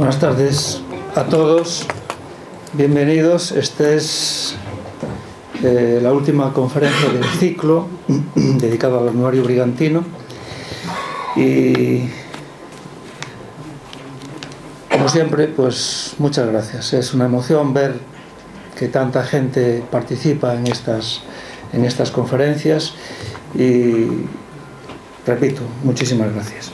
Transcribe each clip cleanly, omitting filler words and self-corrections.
Buenas tardes a todos, bienvenidos. Esta es la última conferencia del ciclo dedicado al anuario brigantino y, como siempre, pues muchas gracias. Es una emoción ver que tanta gente participa en estas conferencias y, repito, muchísimas gracias.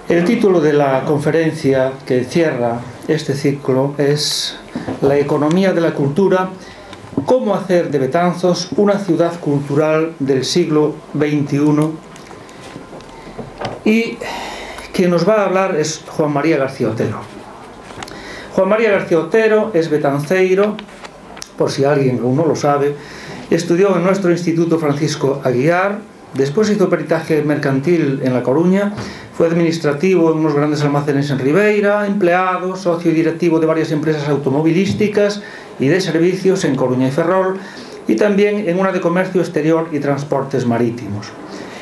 El título de la conferencia que cierra este ciclo es La economía de la cultura, cómo hacer de Betanzos una ciudad cultural del siglo XXI. Y quien nos va a hablar es Juan María García Otero. Juan María García Otero es betanceiro, por si alguien aún no lo sabe. Estudió en nuestro Instituto Francisco Aguiar, después hizo peritaje mercantil en La Coruña, fue administrativo en unos grandes almacenes en Ribeira, empleado, socio y directivo de varias empresas automovilísticas y de servicios en Coruña y Ferrol, y también en una de comercio exterior y transportes marítimos.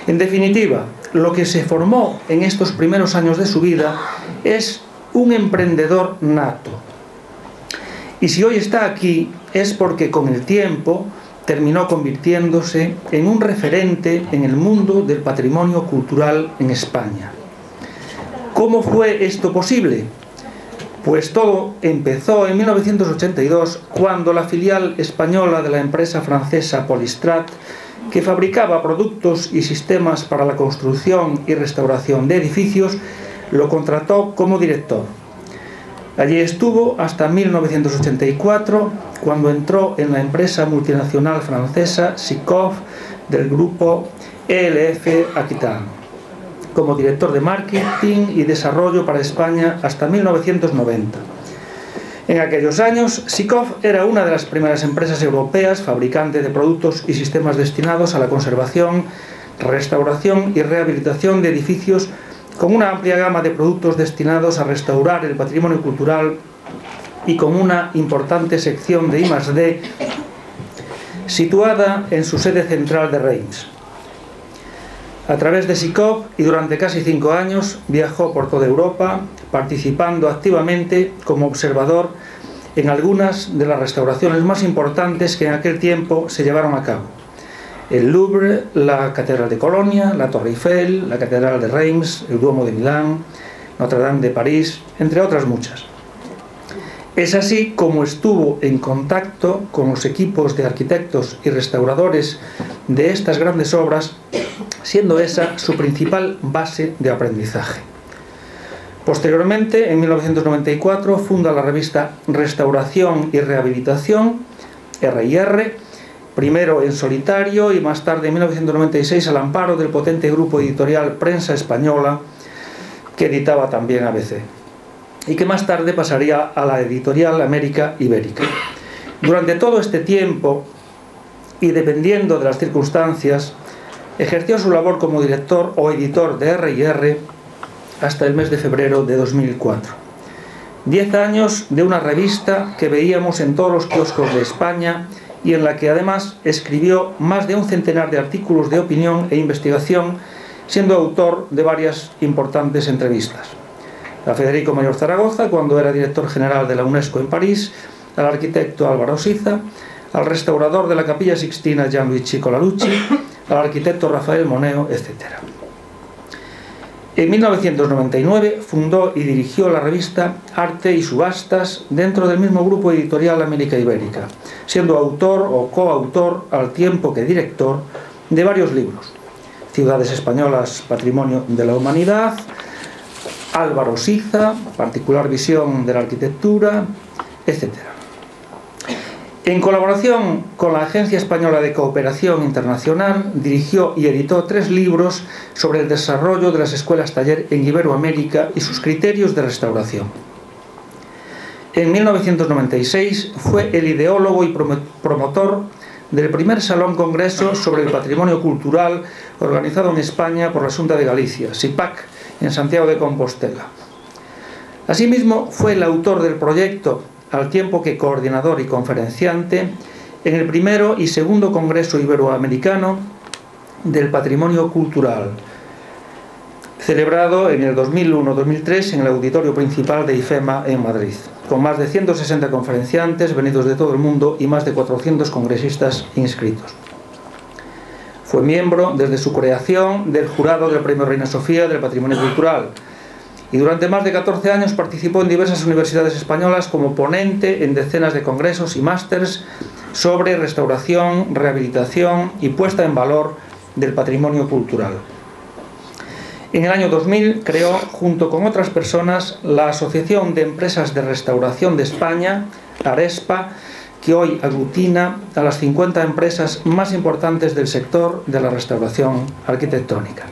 En definitiva, lo que se formó en estos primeros años de su vida es un emprendedor nato. Y si hoy está aquí es porque con el tiempo terminó convirtiéndose en un referente en el mundo del patrimonio cultural en España. ¿Cómo fue esto posible? Pues todo empezó en 1982, cuando la filial española de la empresa francesa Polistrat, que fabricaba productos y sistemas para la construcción y restauración de edificios, lo contrató como director. Allí estuvo hasta 1984, cuando entró en la empresa multinacional francesa Sicov del grupo ELF Aquitaine, como director de marketing y desarrollo para España hasta 1990. En aquellos años, Sicov era una de las primeras empresas europeas fabricante de productos y sistemas destinados a la conservación, restauración y rehabilitación de edificios, con una amplia gama de productos destinados a restaurar el patrimonio cultural y con una importante sección de I+D situada en su sede central de Reims. A través de Sicov y durante casi 5 años viajó por toda Europa, participando activamente como observador en algunas de las restauraciones más importantes que en aquel tiempo se llevaron a cabo: el Louvre, la Catedral de Colonia, la Torre Eiffel, la Catedral de Reims, el Duomo de Milán, Notre Dame de París, entre otras muchas. Es así como estuvo en contacto con los equipos de arquitectos y restauradores de estas grandes obras, siendo esa su principal base de aprendizaje. Posteriormente, en 1994, funda la revista Restauración y Rehabilitación, R&R, primero en solitario y más tarde en 1996 al amparo del potente grupo editorial Prensa Española, que editaba también ABC, y que más tarde pasaría a la editorial América Ibérica. Durante todo este tiempo, y dependiendo de las circunstancias, ejerció su labor como director o editor de R&R hasta el mes de febrero de 2004. 10 años de una revista que veíamos en todos los kioscos de España y en la que además escribió más de un centenar de artículos de opinión e investigación, siendo autor de varias importantes entrevistas. A Federico Mayor Zaragoza, cuando era director general de la UNESCO en París, al arquitecto Álvaro Siza, al restaurador de la Capilla Sixtina Gianluigi Colarucci, al arquitecto Rafael Moneo, etc. En 1999 fundó y dirigió la revista Arte y Subastas dentro del mismo grupo editorial América Ibérica, siendo autor o coautor, al tiempo que director, de varios libros: Ciudades Españolas, Patrimonio de la Humanidad, Álvaro Siza, Particular Visión de la Arquitectura, etc. En colaboración con la Agencia Española de Cooperación Internacional, dirigió y editó 3 libros sobre el desarrollo de las escuelas taller en Iberoamérica y sus criterios de restauración. En 1996 fue el ideólogo y promotor del primer Salón Congreso sobre el Patrimonio Cultural organizado en España por la Xunta de Galicia, SIPAC, en Santiago de Compostela. Asimismo, fue el autor del proyecto, al tiempo que coordinador y conferenciante, en el primero y segundo Congreso Iberoamericano del Patrimonio Cultural, celebrado en el 2001-2003 en el auditorio principal de IFEMA en Madrid, con más de 160 conferenciantes venidos de todo el mundo y más de 400 congresistas inscritos. Fue miembro, desde su creación, del jurado del Premio Reina Sofía del Patrimonio Cultural y durante más de 14 años participó en diversas universidades españolas como ponente en decenas de congresos y másters sobre restauración, rehabilitación y puesta en valor del patrimonio cultural. En el año 2000 creó, junto con otras personas, la Asociación de Empresas de Restauración de España, ARESPA, que hoy aglutina a las 50 empresas más importantes del sector de la restauración arquitectónica.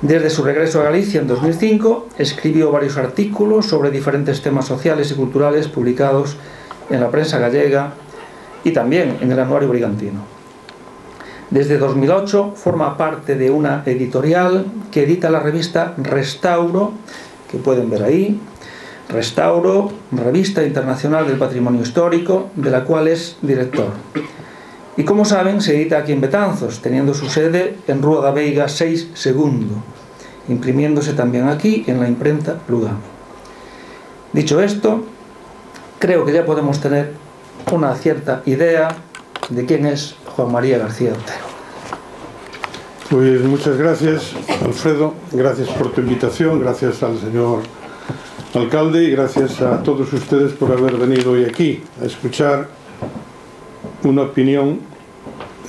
Desde su regreso a Galicia en 2005, escribió varios artículos sobre diferentes temas sociales y culturales publicados en la prensa gallega y también en el Anuario Brigantino. Desde 2008 forma parte de una editorial que edita la revista Restauro, que pueden ver ahí, Restauro, Revista Internacional del Patrimonio Histórico, de la cual es director. Y como saben, se edita aquí en Betanzos, teniendo su sede en Rúa da Veiga 6 segundo, imprimiéndose también aquí en la imprenta Lugano. Dicho esto, creo que ya podemos tener una cierta idea de quién es Juan María García Otero. Pues muchas gracias, Alfredo, gracias por tu invitación, gracias al señor alcalde y gracias a todos ustedes por haber venido hoy aquí a escuchar una opinión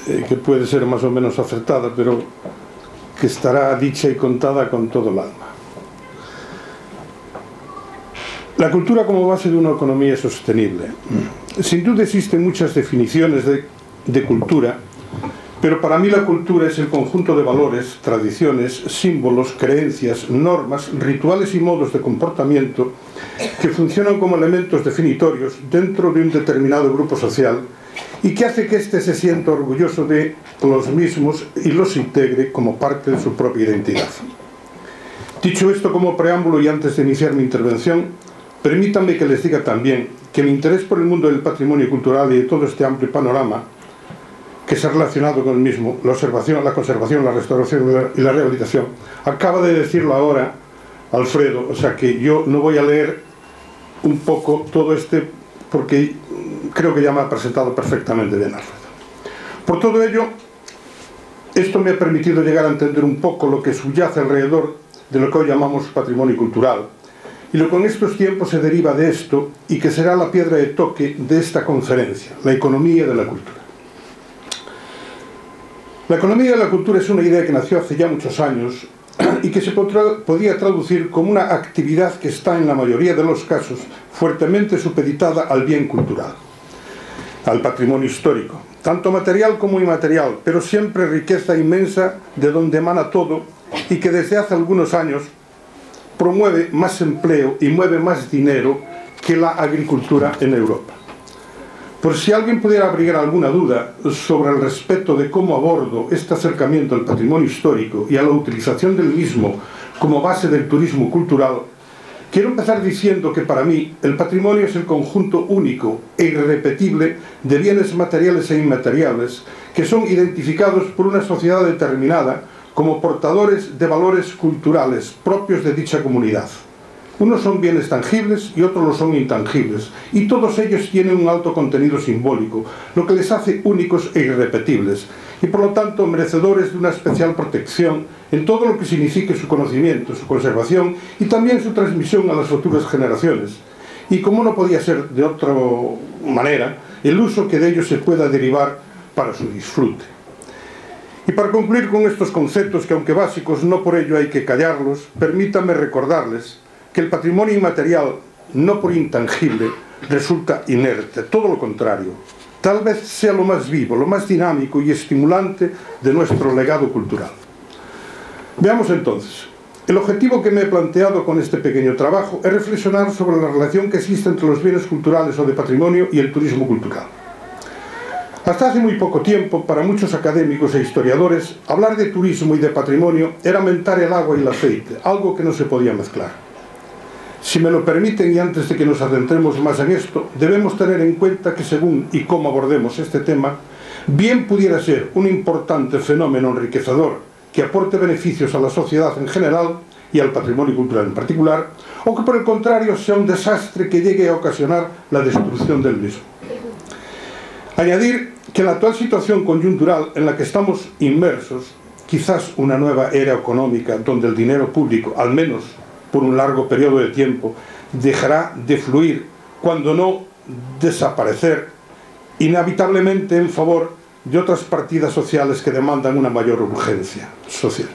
que puede ser más o menos acertada, pero que estará dicha y contada con todo el alma. La cultura como base de una economía sostenible. Sin duda existen muchas definiciones de cultura, pero para mí la cultura es el conjunto de valores, tradiciones, símbolos, creencias, normas, rituales y modos de comportamiento que funcionan como elementos definitorios dentro de un determinado grupo social y que hace que éste se sienta orgulloso de los mismos y los integre como parte de su propia identidad. Dicho esto como preámbulo y antes de iniciar mi intervención, permítanme que les diga también que mi interés por el mundo del patrimonio cultural y de todo este amplio panorama que se ha relacionado con el mismo, la observación, la conservación, la restauración y la rehabilitación, acaba de decirlo ahora Alfredo, o sea que yo no voy a leer un poco todo porque creo que ya me ha presentado perfectamente bien Alfredo. Por todo ello, esto me ha permitido llegar a entender un poco lo que subyace alrededor de lo que hoy llamamos patrimonio cultural y lo que en estos tiempos se deriva de esto y que será la piedra de toque de esta conferencia, la economía de la cultura. La economía de la cultura es una idea que nació hace ya muchos años y que se podía traducir como una actividad que está en la mayoría de los casos fuertemente supeditada al bien cultural, al patrimonio histórico, tanto material como inmaterial, pero siempre riqueza inmensa de donde emana todo y que desde hace algunos años promueve más empleo y mueve más dinero que la agricultura en Europa. Por si alguien pudiera abrigar alguna duda sobre el respeto de cómo abordo este acercamiento al patrimonio histórico y a la utilización del mismo como base del turismo cultural, quiero empezar diciendo que para mí el patrimonio es el conjunto único e irrepetible de bienes materiales e inmateriales que son identificados por una sociedad determinada como portadores de valores culturales propios de dicha comunidad. Unos son bienes tangibles y otros lo son intangibles, y todos ellos tienen un alto contenido simbólico, lo que les hace únicos e irrepetibles, y por lo tanto merecedores de una especial protección en todo lo que signifique su conocimiento, su conservación y también su transmisión a las futuras generaciones. Y como no podía ser de otra manera, el uso que de ellos se pueda derivar para su disfrute. Y para concluir con estos conceptos, que aunque básicos, no por ello hay que callarlos, permítanme recordarles que el patrimonio inmaterial, no por intangible, resulta inerte, todo lo contrario. Tal vez sea lo más vivo, lo más dinámico y estimulante de nuestro legado cultural. Veamos entonces. El objetivo que me he planteado con este pequeño trabajo es reflexionar sobre la relación que existe entre los bienes culturales o de patrimonio y el turismo cultural. Hasta hace muy poco tiempo, para muchos académicos e historiadores, hablar de turismo y de patrimonio era mentar el agua y el aceite, algo que no se podía mezclar. Si me lo permiten, y antes de que nos adentremos más en esto, debemos tener en cuenta que según y cómo abordemos este tema, bien pudiera ser un importante fenómeno enriquecedor que aporte beneficios a la sociedad en general y al patrimonio cultural en particular, o que por el contrario sea un desastre que llegue a ocasionar la destrucción del mismo. Añadir que la actual situación coyuntural en la que estamos inmersos, quizás una nueva era económica donde el dinero público, al menos por un largo periodo de tiempo, dejará de fluir, cuando no desaparecer, inevitablemente en favor de otras partidas sociales que demandan una mayor urgencia social.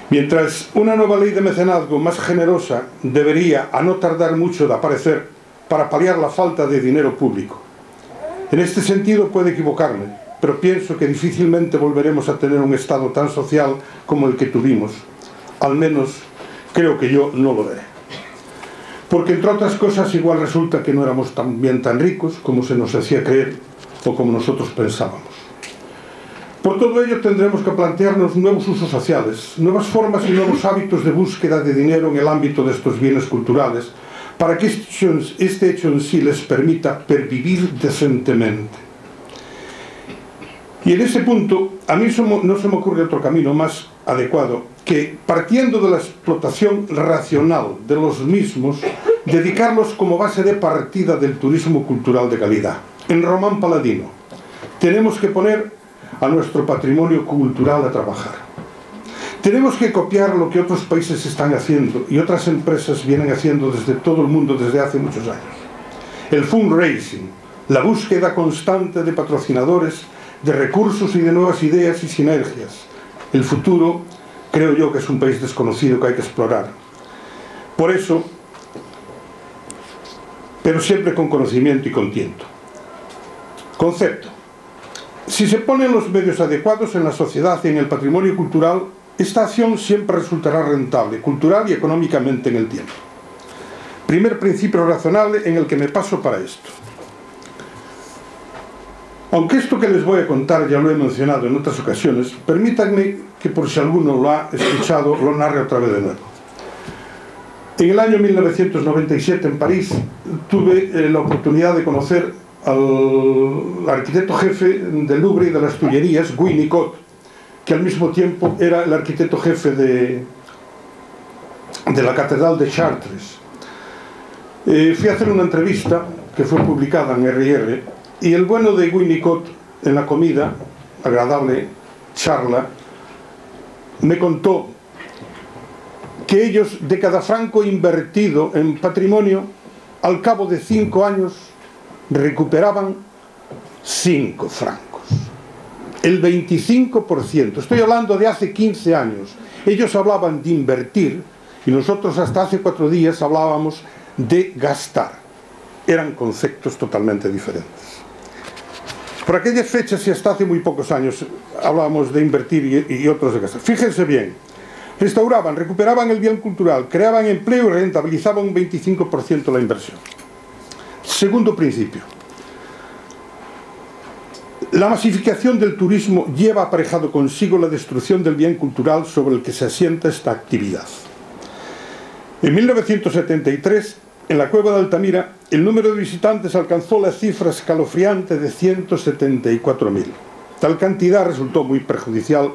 Mientras una nueva ley de mecenazgo más generosa debería, a no tardar mucho, de aparecer para paliar la falta de dinero público. En este sentido puede equivocarme, pero pienso que difícilmente volveremos a tener un Estado tan social como el que tuvimos. Al menos creo que yo no lo veré. Porque entre otras cosas igual resulta que no éramos tan ricos como se nos hacía creer o como nosotros pensábamos. Por todo ello tendremos que plantearnos nuevos usos sociales, nuevas formas y nuevos hábitos de búsqueda de dinero en el ámbito de estos bienes culturales, para que este hecho en sí les permita pervivir decentemente. Y en ese punto, a mí no se me ocurre otro camino más adecuado que, partiendo de la explotación racional de los mismos, dedicarlos como base de partida del turismo cultural de calidad. En Román Paladino, tenemos que poner a nuestro patrimonio cultural a trabajar. Tenemos que copiar lo que otros países están haciendo y otras empresas vienen haciendo desde todo el mundo desde hace muchos años. El fundraising, la búsqueda constante de patrocinadores, de recursos y de nuevas ideas y sinergias. El futuro, creo yo, que es un país desconocido que hay que explorar. Por eso, pero siempre con conocimiento y con tiento. Concepto. Si se ponen los medios adecuados en la sociedad y en el patrimonio cultural, esta acción siempre resultará rentable, cultural y económicamente en el tiempo. Primer principio razonable en el que me paso para esto. Aunque esto que les voy a contar ya lo he mencionado en otras ocasiones, permítanme que, por si alguno lo ha escuchado, lo narre otra vez de nuevo. En el año 1997 en París tuve la oportunidad de conocer al arquitecto jefe del Louvre y de las Tullerías, Guy Nicot, que al mismo tiempo era el arquitecto jefe de la Catedral de Chartres. Fui a hacer una entrevista que fue publicada en R&R, y el bueno de Guy Nicot, en la comida, agradable charla, me contó que ellos, de cada franco invertido en patrimonio, al cabo de 5 años recuperaban 5 francos. El 25%, estoy hablando de hace 15 años. Ellos hablaban de invertir y nosotros hasta hace 4 días hablábamos de gastar. Eran conceptos totalmente diferentes. Por aquellas fechas y hasta hace muy pocos años hablábamos de invertir y otros de gastar. Fíjense bien, restauraban, recuperaban el bien cultural, creaban empleo y rentabilizaban un 25% la inversión. Segundo principio. La masificación del turismo lleva aparejado consigo la destrucción del bien cultural sobre el que se asienta esta actividad. En 1973, en la cueva de Altamira, el número de visitantes alcanzó la cifra escalofriante de 174.000. Tal cantidad resultó muy perjudicial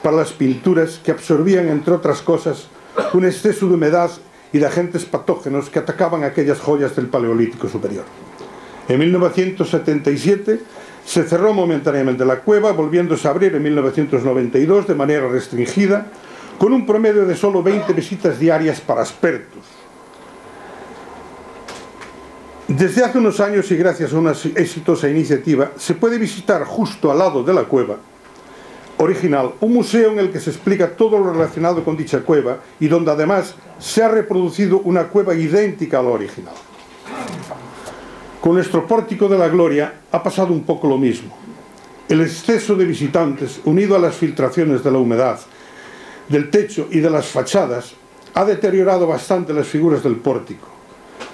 para las pinturas que absorbían, entre otras cosas, un exceso de humedad y de agentes patógenos que atacaban aquellas joyas del Paleolítico superior. En 1977 se cerró momentáneamente la cueva, volviéndose a abrir en 1992 de manera restringida, con un promedio de solo 20 visitas diarias para expertos. Desde hace unos años y gracias a una exitosa iniciativa, se puede visitar justo al lado de la cueva original un museo en el que se explica todo lo relacionado con dicha cueva y donde además se ha reproducido una cueva idéntica a la original. Con nuestro Pórtico de la Gloria ha pasado un poco lo mismo. El exceso de visitantes, unido a las filtraciones de la humedad, del techo y de las fachadas, ha deteriorado bastante las figuras del pórtico.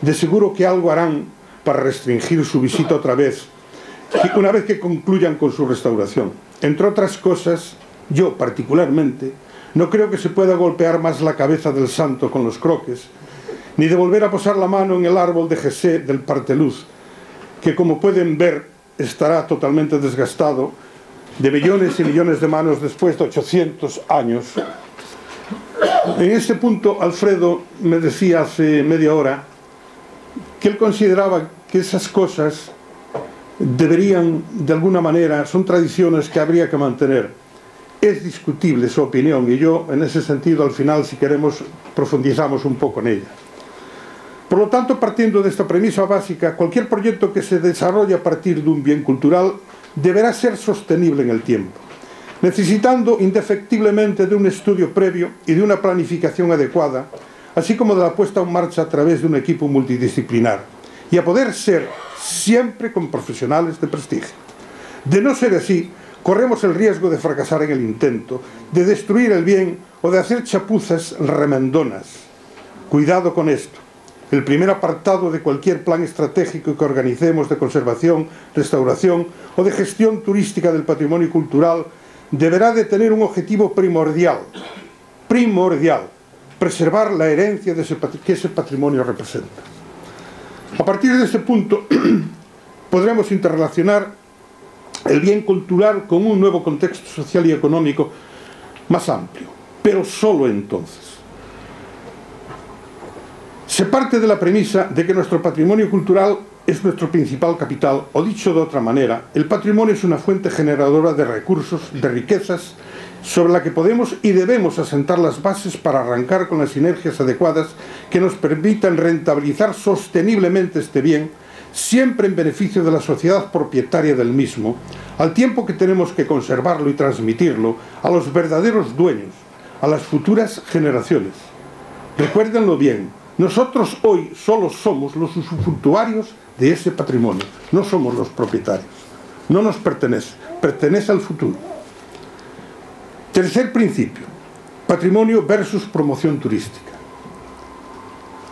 De seguro que algo harán para restringir su visita otra vez, una vez que concluyan con su restauración. Entre otras cosas, yo particularmente no creo que se pueda golpear más la cabeza del santo con los croques, ni de volver a posar la mano en el árbol de Jesé del Parteluz, que como pueden ver estará totalmente desgastado de millones y millones de manos después de 800 años. En este punto, Alfredo me decía hace media hora que él consideraba que esas cosas deberían, de alguna manera, son tradiciones que habría que mantener. Es discutible su opinión y yo, en ese sentido, al final, si queremos, profundizamos un poco en ella. Por lo tanto, partiendo de esta premisa básica, cualquier proyecto que se desarrolle a partir de un bien cultural deberá ser sostenible en el tiempo, necesitando indefectiblemente de un estudio previo y de una planificación adecuada, así como de la puesta en marcha a través de un equipo multidisciplinar, y a poder ser siempre con profesionales de prestigio. De no ser así, corremos el riesgo de fracasar en el intento, de destruir el bien o de hacer chapuzas remendonas. Cuidado con esto. El primer apartado de cualquier plan estratégico que organicemos de conservación, restauración o de gestión turística del patrimonio cultural deberá de tener un objetivo primordial, preservar la herencia que ese patrimonio representa. A partir de ese punto podremos interrelacionar el bien cultural con un nuevo contexto social y económico más amplio, pero solo entonces. Se parte de la premisa de que nuestro patrimonio cultural es nuestro principal capital, o dicho de otra manera, el patrimonio es una fuente generadora de recursos, de riquezas, sobre la que podemos y debemos asentar las bases para arrancar con las sinergias adecuadas que nos permitan rentabilizar sosteniblemente este bien, siempre en beneficio de la sociedad propietaria del mismo, al tiempo que tenemos que conservarlo y transmitirlo a los verdaderos dueños, a las futuras generaciones. Recuérdenlo bien, nosotros hoy solo somos los usufructuarios de ese patrimonio, no somos los propietarios, no nos pertenece, pertenece al futuro. Tercer principio, patrimonio versus promoción turística.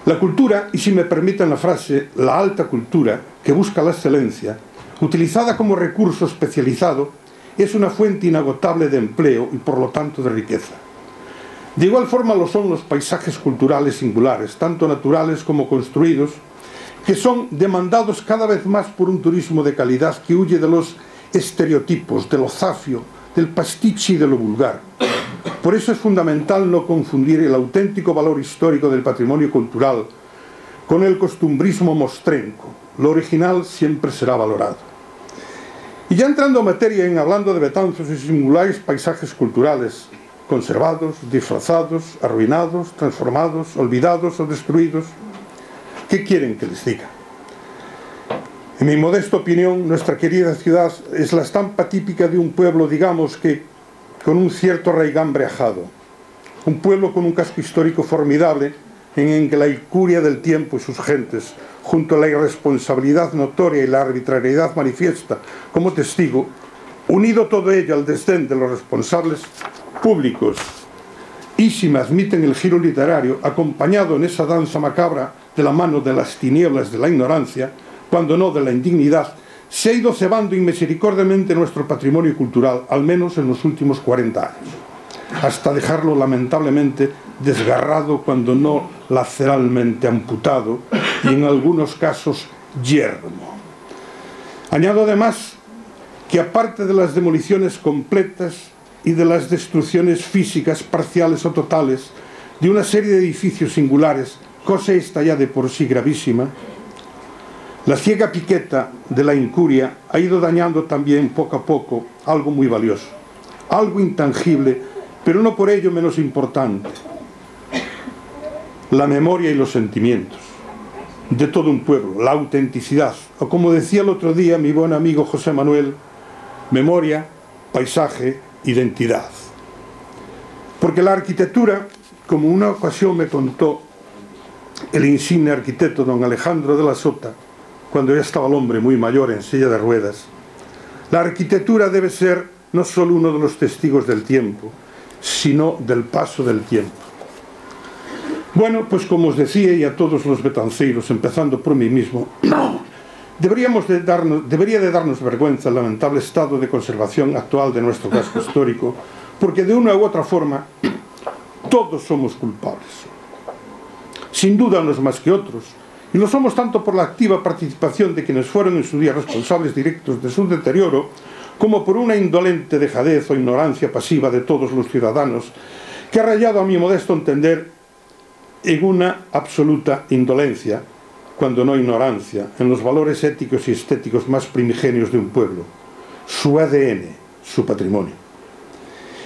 La cultura, y si me permiten la frase, la alta cultura, que busca la excelencia, utilizada como recurso especializado, es una fuente inagotable de empleo y por lo tanto de riqueza. De igual forma lo son los paisajes culturales singulares, tanto naturales como construidos, que son demandados cada vez más por un turismo de calidad que huye de los estereotipos, de lo zafio, del pastiche y de lo vulgar. Por eso es fundamental no confundir el auténtico valor histórico del patrimonio cultural con el costumbrismo mostrenco. Lo original siempre será valorado. Y ya entrando en materia, hablando de Betanzos y singulares paisajes culturales, conservados, disfrazados, arruinados, transformados, olvidados o destruidos, ¿qué quieren que les diga? En mi modesta opinión, nuestra querida ciudad es la estampa típica de un pueblo, digamos que con un cierto raigambre ajado. Un pueblo con un casco histórico formidable en el que la incuria del tiempo y sus gentes, junto a la irresponsabilidad notoria y la arbitrariedad manifiesta como testigo, unido todo ello al desdén de los responsables públicos, y si me admiten el giro literario, acompañado en esa danza macabra de la mano de las tinieblas de la ignorancia, cuando no de la indignidad, se ha ido cebando inmisericordiamente nuestro patrimonio cultural, al menos en los últimos 40 años, hasta dejarlo lamentablemente desgarrado, cuando no laceralmente amputado, y en algunos casos yermo. Añado además que aparte de las demoliciones completas y de las destrucciones físicas parciales o totales de una serie de edificios singulares, cosa esta ya de por sí gravísima, la ciega piqueta de la incuria ha ido dañando también poco a poco algo muy valioso, algo intangible, pero no por ello menos importante: la memoria y los sentimientos de todo un pueblo, la autenticidad, o como decía el otro día mi buen amigo José Manuel, memoria, paisaje, identidad. Porque la arquitectura, como una ocasión me contó el insigne arquitecto don Alejandro de la Sota, cuando ya estaba el hombre muy mayor en silla de ruedas, la arquitectura debe ser no solo uno de los testigos del tiempo, sino del paso del tiempo. Bueno, pues como os decía, y a todos los betanceiros, empezando por mí mismo, debería de darnos vergüenza el lamentable estado de conservación actual de nuestro casco histórico, porque de una u otra forma todos somos culpables. Sin duda unos más que otros, y lo somos tanto por la activa participación de quienes fueron en su día responsables directos de su deterioro, como por una indolente dejadez o ignorancia pasiva de todos los ciudadanos, que ha rayado, a mi modesto entender, en una absoluta indolencia, cuando no ignorancia, en los valores éticos y estéticos más primigenios de un pueblo, su ADN, su patrimonio.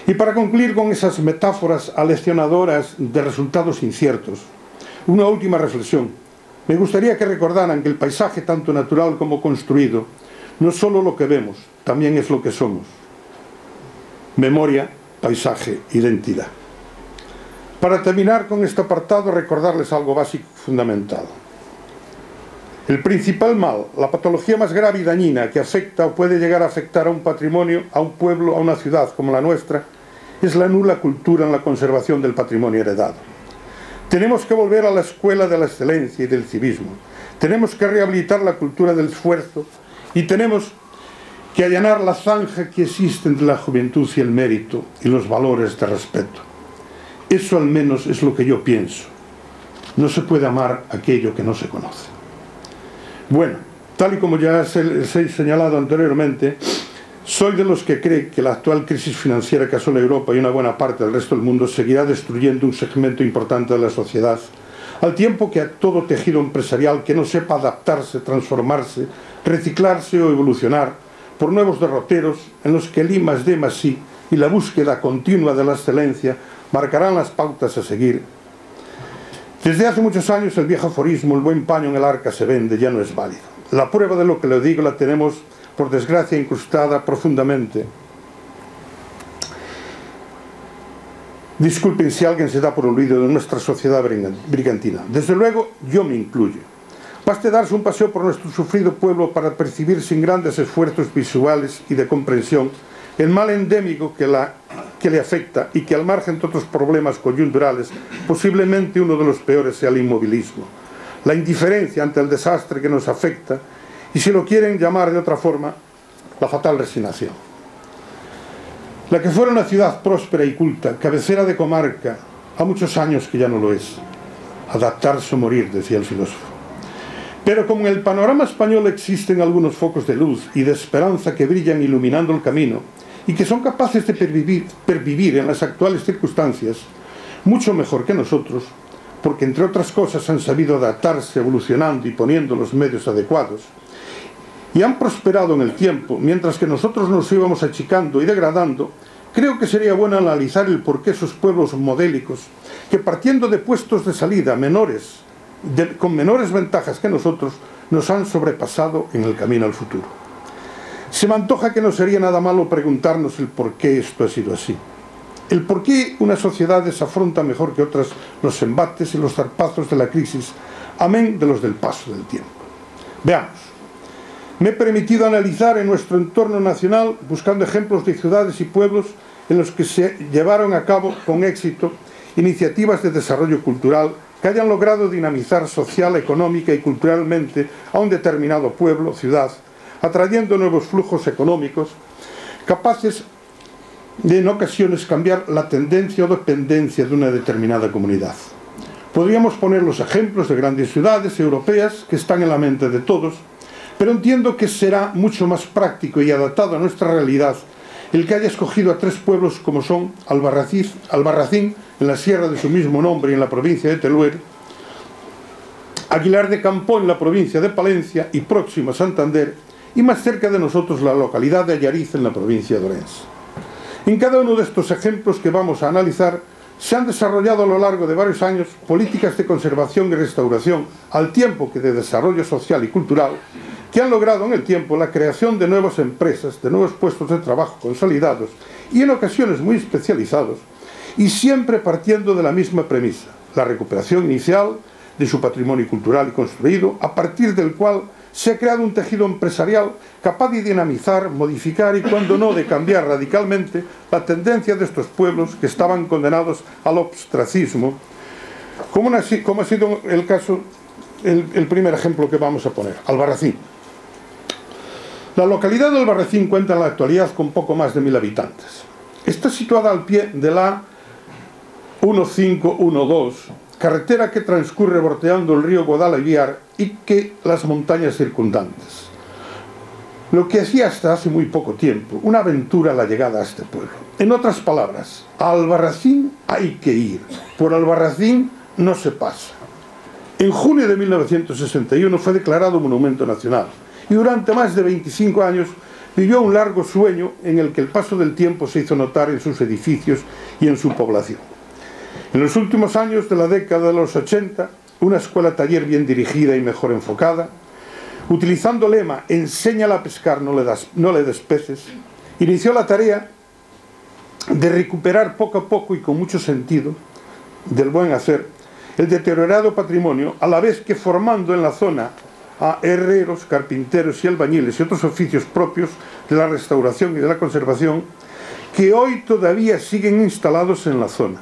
Y para concluir con esas metáforas aleccionadoras de resultados inciertos, una última reflexión. Me gustaría que recordaran que el paisaje, tanto natural como construido, no es solo lo que vemos, también es lo que somos. Memoria, paisaje, identidad. Para terminar con este apartado, recordarles algo básico y fundamental. El principal mal, la patología más grave y dañina que afecta o puede llegar a afectar a un patrimonio, a un pueblo, a una ciudad como la nuestra, es la nula cultura en la conservación del patrimonio heredado. Tenemos que volver a la escuela de la excelencia y del civismo. Tenemos que rehabilitar la cultura del esfuerzo y tenemos que allanar la zanja que existe entre la juventud y el mérito y los valores de respeto. Eso al menos es lo que yo pienso. No se puede amar aquello que no se conoce. Bueno, tal y como ya os he señalado anteriormente, soy de los que cree que la actual crisis financiera que asola Europa y una buena parte del resto del mundo seguirá destruyendo un segmento importante de la sociedad, al tiempo que a todo tejido empresarial que no sepa adaptarse, transformarse, reciclarse o evolucionar por nuevos derroteros en los que el I+D+I y la búsqueda continua de la excelencia marcarán las pautas a seguir. Desde hace muchos años el viejo aforismo, el buen paño en el arca se vende, ya no es válido. La prueba de lo que le digo la tenemos, por desgracia, incrustada profundamente. Disculpen si alguien se da por olvido de nuestra sociedad brigantina. Desde luego, yo me incluyo. Baste darse un paseo por nuestro sufrido pueblo para percibir sin grandes esfuerzos visuales y de comprensión el mal endémico que le afecta y que, al margen de otros problemas coyunturales, posiblemente uno de los peores sea el inmovilismo, la indiferencia ante el desastre que nos afecta y, si lo quieren llamar de otra forma, la fatal resignación. La que fuera una ciudad próspera y culta, cabecera de comarca, ha muchos años que ya no lo es. Adaptarse o morir, decía el filósofo. Pero como en el panorama español existen algunos focos de luz y de esperanza que brillan iluminando el camino y que son capaces de pervivir en las actuales circunstancias, mucho mejor que nosotros, porque entre otras cosas han sabido adaptarse, evolucionando y poniendo los medios adecuados, y han prosperado en el tiempo, mientras que nosotros nos íbamos achicando y degradando, creo que sería bueno analizar el por qué esos pueblos modélicos, que partiendo de puestos de salida menores, con menores ventajas que nosotros, nos han sobrepasado en el camino al futuro. Se me antoja que no sería nada malo preguntarnos el por qué esto ha sido así. El por qué unas sociedades afrontan mejor que otras los embates y los zarpazos de la crisis, amén de los del paso del tiempo. Veamos. Me he permitido analizar en nuestro entorno nacional, buscando ejemplos de ciudades y pueblos en los que se llevaron a cabo con éxito iniciativas de desarrollo cultural que hayan logrado dinamizar social, económica y culturalmente a un determinado pueblo, ciudad, atrayendo nuevos flujos económicos, capaces de en ocasiones cambiar la tendencia o dependencia de una determinada comunidad. Podríamos poner los ejemplos de grandes ciudades europeas que están en la mente de todos, pero entiendo que será mucho más práctico y adaptado a nuestra realidad el que haya escogido a tres pueblos como son Albarracín, en la sierra de su mismo nombre y en la provincia de Teruel, Aguilar de Campoo en la provincia de Palencia y próximo a Santander, y más cerca de nosotros la localidad de Allariz en la provincia de Orense. En cada uno de estos ejemplos que vamos a analizar se han desarrollado a lo largo de varios años políticas de conservación y restauración, al tiempo que de desarrollo social y cultural, que han logrado en el tiempo la creación de nuevas empresas, de nuevos puestos de trabajo consolidados y en ocasiones muy especializados, y siempre partiendo de la misma premisa, la recuperación inicial de su patrimonio cultural y construido, a partir del cual se ha creado un tejido empresarial capaz de dinamizar, modificar y, cuando no, de cambiar radicalmente la tendencia de estos pueblos que estaban condenados al ostracismo, como ha sido el caso, el primer ejemplo que vamos a poner, Albarracín. La localidad de Albarracín cuenta en la actualidad con poco más de 1000 habitantes. Está situada al pie de la 1512, carretera que transcurre bordeando el río Guadalquivir y que las montañas circundantes. lo que hacía hasta hace muy poco tiempo una aventura la llegada a este pueblo. En otras palabras, a Albarracín hay que ir, por Albarracín no se pasa. En junio de 1961 fue declarado Monumento Nacional y durante más de 25 años vivió un largo sueño en el que el paso del tiempo se hizo notar en sus edificios y en su población. En los últimos años de la década de los 80, una escuela taller bien dirigida y mejor enfocada, utilizando el lema "enséñala a pescar, no le des peces", inició la tarea de recuperar poco a poco y con mucho sentido del buen hacer el deteriorado patrimonio, a la vez que formando en la zona a herreros, carpinteros y albañiles y otros oficios propios de la restauración y de la conservación que hoy todavía siguen instalados en la zona.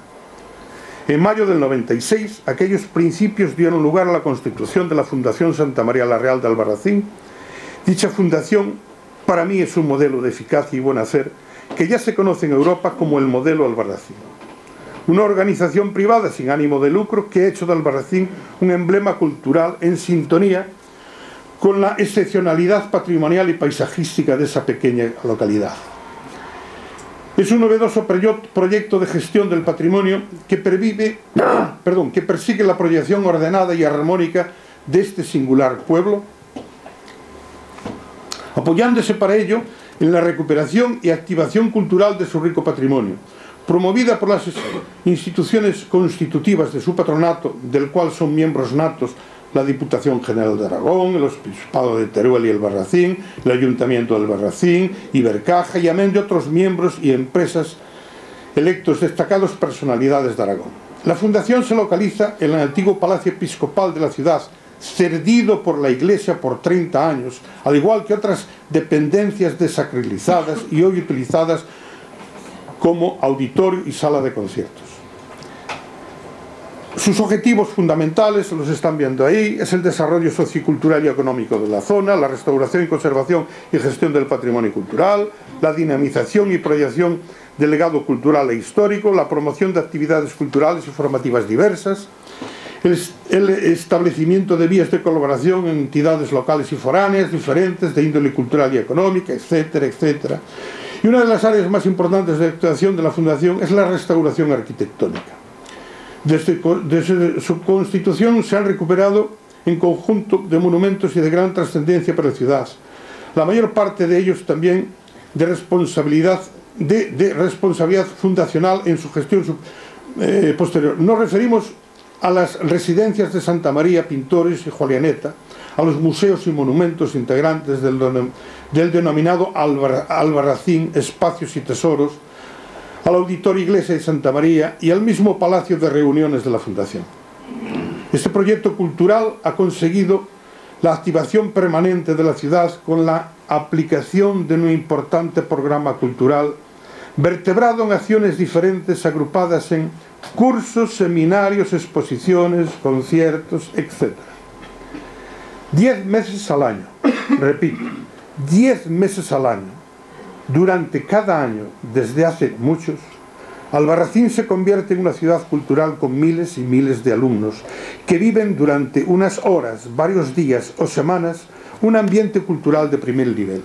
En mayo del 96, aquellos principios dieron lugar a la constitución de la Fundación Santa María la Real de Albarracín. Dicha fundación para mí es un modelo de eficacia y buen hacer que ya se conoce en Europa como el modelo Albarracín. Una organización privada sin ánimo de lucro que ha hecho de Albarracín un emblema cultural en sintonía con la excepcionalidad patrimonial y paisajística de esa pequeña localidad. Es un novedoso proyecto de gestión del patrimonio que persigue la proyección ordenada y armónica de este singular pueblo, apoyándose para ello en la recuperación y activación cultural de su rico patrimonio, promovida por las instituciones constitutivas de su patronato, del cual son miembros natos la Diputación General de Aragón, el Obispado de Teruel y Albarracín, el Ayuntamiento de Albarracín, Ibercaja y amén de otros miembros y empresas electos destacados personalidades de Aragón. La fundación se localiza en el antiguo Palacio Episcopal de la ciudad, cedido por la Iglesia por 30 años, al igual que otras dependencias desacralizadas y hoy utilizadas como auditorio y sala de conciertos. Sus objetivos fundamentales, los están viendo ahí, es el desarrollo sociocultural y económico de la zona, la restauración y conservación y gestión del patrimonio cultural, la dinamización y proyección del legado cultural e histórico, la promoción de actividades culturales y formativas diversas, el establecimiento de vías de colaboración en entidades locales y foráneas diferentes de índole cultural y económica, etcétera, etcétera. Y una de las áreas más importantes de actuación de la Fundación es la restauración arquitectónica. Desde su constitución se han recuperado en conjunto de monumentos y de gran trascendencia para la ciudad. La mayor parte de ellos también de responsabilidad fundacional en su gestión posterior. Nos referimos a las residencias de Santa María, Pintores y Julianeta, a los museos y monumentos integrantes del denominado Albarracín, Espacios y Tesoros, al Auditorio Iglesia de Santa María y al mismo Palacio de Reuniones de la Fundación. Este proyecto cultural ha conseguido la activación permanente de la ciudad con la aplicación de un importante programa cultural vertebrado en acciones diferentes agrupadas en cursos, seminarios, exposiciones, conciertos, etc. 10 meses al año, repito, 10 meses al año, durante cada año, desde hace muchos, Albarracín se convierte en una ciudad cultural con miles y miles de alumnos que viven durante unas horas, varios días o semanas un ambiente cultural de primer nivel.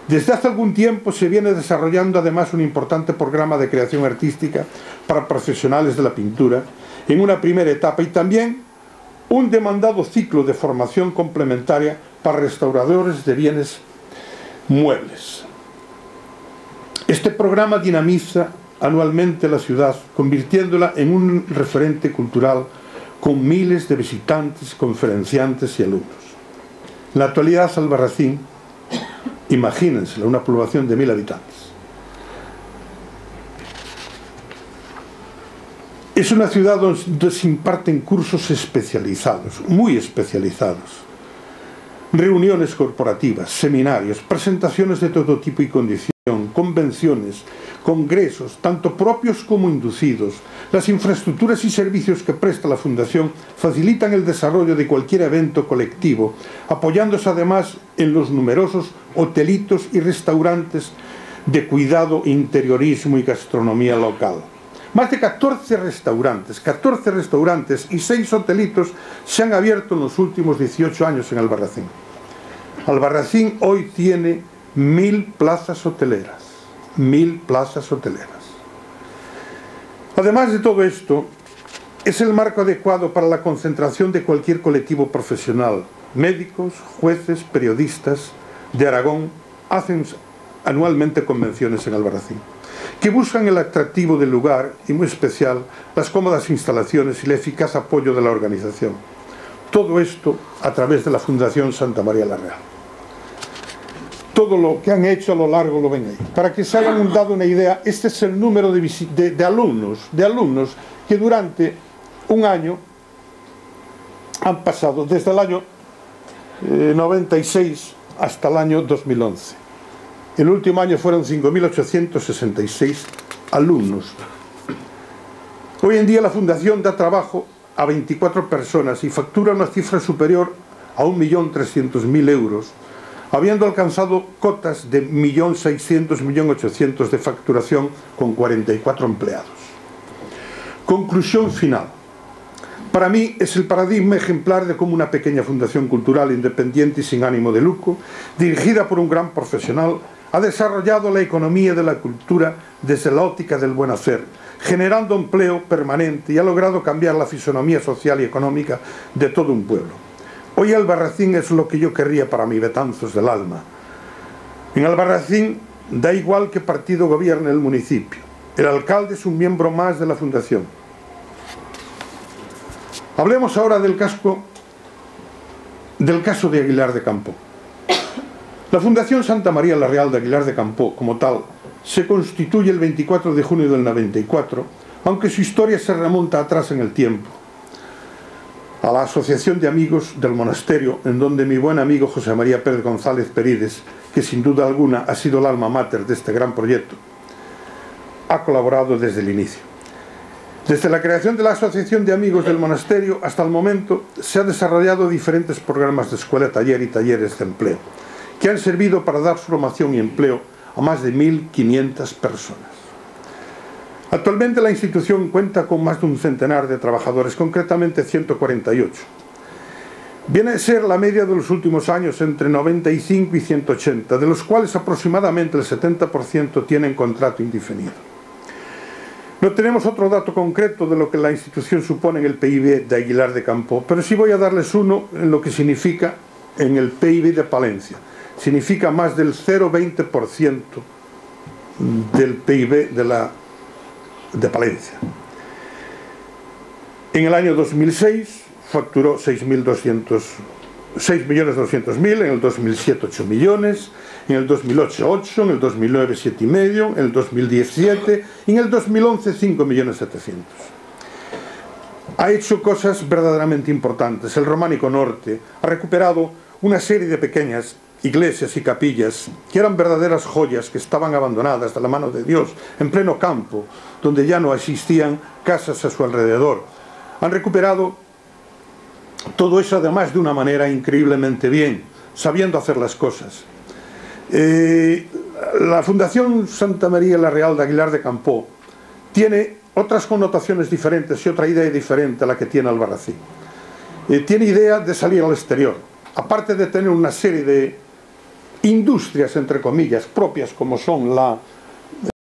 Desde hace algún tiempo se viene desarrollando además un importante programa de creación artística para profesionales de la pintura en una primera etapa y también un demandado ciclo de formación complementaria para restauradores de bienes muebles. Este programa dinamiza anualmente la ciudad, convirtiéndola en un referente cultural con miles de visitantes, conferenciantes y alumnos. En la actualidad, Albarracín, imagínenselo, una población de 1000 habitantes. Es una ciudad donde se imparten cursos especializados, muy especializados, reuniones corporativas, seminarios, presentaciones de todo tipo y condición, convenciones, congresos, tanto propios como inducidos. Las infraestructuras y servicios que presta la Fundación facilitan el desarrollo de cualquier evento colectivo, apoyándose además en los numerosos hotelitos y restaurantes de cuidado, interiorismo y gastronomía local. Más de 14 restaurantes y 6 hotelitos se han abierto en los últimos 18 años en Albarracín. Albarracín hoy tiene 1000 plazas hoteleras. 1000 plazas hoteleras. Además de todo esto, es el marco adecuado para la concentración de cualquier colectivo profesional. Médicos, jueces, periodistas de Aragón hacen anualmente convenciones en Albarracín, que buscan el atractivo del lugar y, muy especial, las cómodas instalaciones y el eficaz apoyo de la organización. Todo esto a través de la Fundación Santa María la Real. Todo lo que han hecho a lo largo lo ven ahí. Para que se hagan dado una idea, este es el número de alumnos que durante un año han pasado, desde el año 96 hasta el año 2011. El último año fueron 5.866 alumnos. Hoy en día la Fundación da trabajo a 24 personas y factura una cifra superior a 1.300.000 euros, habiendo alcanzado cotas de 1.600.000, 1.800.000 de facturación con 44 empleados. Conclusión final. Para mí es el paradigma ejemplar de cómo una pequeña fundación cultural independiente y sin ánimo de lucro, dirigida por un gran profesional, ha desarrollado la economía de la cultura desde la óptica del buen hacer, generando empleo permanente y ha logrado cambiar la fisonomía social y económica de todo un pueblo. Hoy Albarracín es lo que yo querría para mis Betanzos del alma. En Albarracín da igual qué partido gobierne el municipio. El alcalde es un miembro más de la fundación. Hablemos ahora del caso de Aguilar de Campoo. La Fundación Santa María la Real de Aguilar de Campoo, como tal, se constituye el 24 de junio del 94, aunque su historia se remonta atrás en el tiempo, a la Asociación de Amigos del Monasterio, en donde mi buen amigo José María Pérez González Perides, que sin duda alguna ha sido el alma mater de este gran proyecto, ha colaborado desde el inicio. Desde la creación de la Asociación de Amigos del Monasterio hasta el momento se han desarrollado diferentes programas de escuela-taller y talleres de empleo, que han servido para dar formación y empleo a más de 1.500 personas. Actualmente la institución cuenta con más de un centenar de trabajadores, concretamente 148. Viene a ser la media de los últimos años entre 95 y 180, de los cuales aproximadamente el 70% tienen contrato indefinido. No tenemos otro dato concreto de lo que la institución supone en el PIB de Aguilar de Campoo, pero sí voy a darles uno en lo que significa en el PIB de Palencia. Significa más del 0,20% del PIB de Palencia. En el año 2006 facturó 6.200.000, en el 2007 8 millones, en el 2008 8, en el 2009 7,5, en el 2017 y en el 2011 5.700.000. Ha hecho cosas verdaderamente importantes. El Románico Norte ha recuperado una serie de pequeñas iglesias y capillas que eran verdaderas joyas que estaban abandonadas de la mano de Dios en pleno campo, donde ya no existían casas a su alrededor. Han recuperado todo eso, además de una manera increíblemente bien, sabiendo hacer las cosas. La Fundación Santa María la Real de Aguilar de Campoo tiene otras connotaciones diferentes y otra idea diferente a la que tiene Albarracín. Tiene idea de salir al exterior, aparte de tener una serie de industrias, entre comillas, propias, como son la